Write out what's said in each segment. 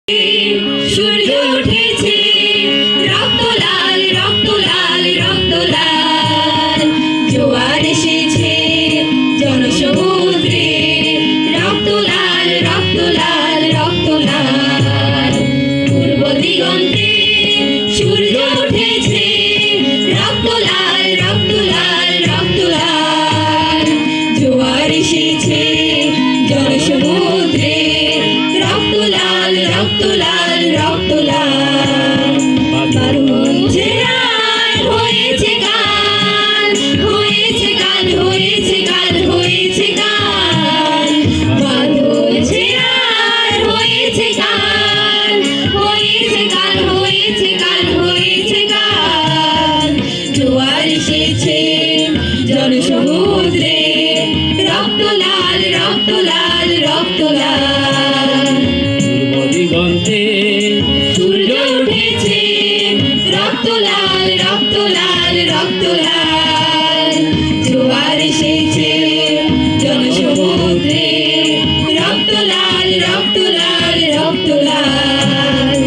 সূর্য উঠেছে রক্ত লাল রক্ত লাল রক্ত লাল, জোয়ার এসেছে জনসমুদ্রে রক্ত লাল রক্ত লাল রক্ত লাল। পূর্ব দিগন্তে সূর্য উঠেছে রক্ত লাল রক্ত লাল রক্ত লাল, জোয়ার এসেছে জনসমুদ্রে রক্ত লাল রক্ত লাল রক্ত লাল। বাঁধন ছেঁড়ায় হয়েছে গান, হয়েছে গান, হয়েছে গান, হয়েছে গান। বাঁধন ছেঁড়ায় হয়েছে গান, হয়েছে গান, হয়েছে গান, হয়েছে গান। জোয়ার এসেছে জনসমুদ্রে রক্ত লাল রক্ত লাল রক্ত লাল। দিগন্তে সূর্য উঠেছে রক্ত লাল রক্ত লাল রক্ত লাল, জোয়ার এসেছে জনসমুদ্রে রক্ত লাল রক্ত লাল রক্ত লাল।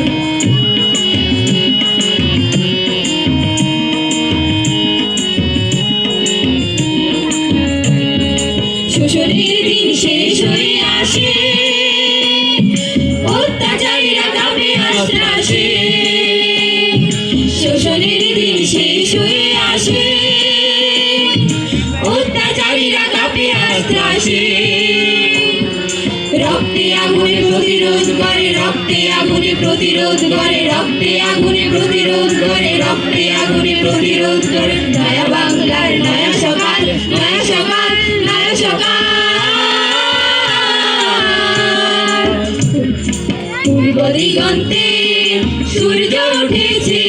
শোষণের দিন শেষ হয়ে আসে, অত্যাচারীরা কাঁপে আশ্বাসে। শোষণের দিন শেষ হয়ে আসে, অত্যাচারীরা কাঁপে আশ্বাসে। রক্তে আগুনে প্রতিরোধ করে, রক্তে আগুনে প্রতিরোধ করে, রক্তে আগুনে প্রতিরোধ করে, রক্তে আগুনে প্রতিরোধ করে। নয়া বাংলার নয়া সকাল, নয়া সকাল, নয়া সকাল। পূর্ব দিগন্তে সূর্য উঠেছে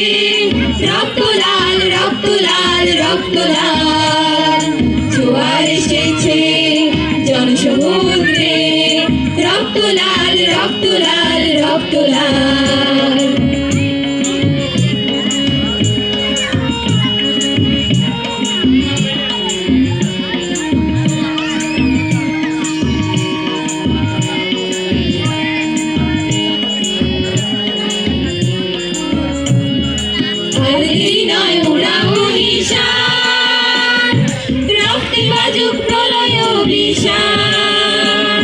রক্ত লাল রক্ত লাল রক্ত লাল, জোয়ার এসেছে জনসমুদ্রে রক্ত লাল রক্ত লাল রক্ত লাল। আর দেরি নয় উড়াও নিশান, রক্তে বাজুক প্রলয় অভিশান।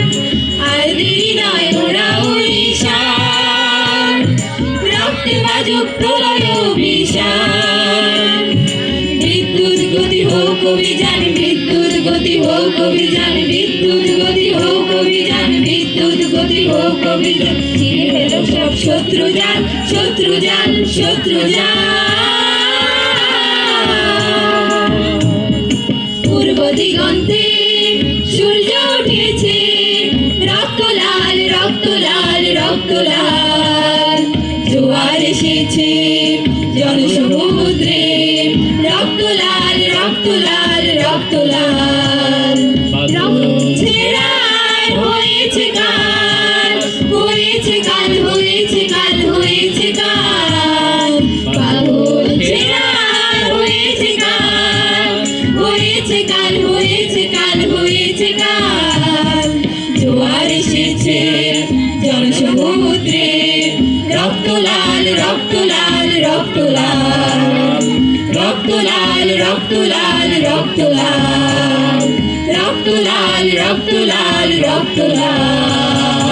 আর দেরি নয় উড়াও নিশান, রক্তে বাজুক প্রলয় অভিশান। বিদ্যুৎ গতি হোক অভিযান, বিদ্যুৎ গতি হোক অভিযান, বিদ্যুৎ গতি হোক অভিযান, বিদ্যুৎ গতি হোক অভিযান। চিরে ফেলো সব শত্রু জাল, শত্রু জাল, শত্রু জাল। পূর্ব দিগন্তে সূর্য উঠেছে রক্ত লাল রক্ত লাল রক্ত লাল, জোয়ার এসেছে জনসমুদ্রে রক্ত লাল রক্ত লাল রক্ত লাল। ছেঁড়ায় হয়েছে গান, হয়েছে গান, হয়েছে গান, হয়েছে গান। বাঁধন ছেঁড়ায় হয়েছে গান, হয়েছে গান, হয়েছে গান, হয়েছে গান। জোয়ার এসেছে জনসমুদ্রে রক্ত লাল রক্ত লাল রক্ত লাল, রক্ত লাল রক্ত লাল রক্ত লাল, রক্ত লাল রক্ত লাল রক্ত লাল।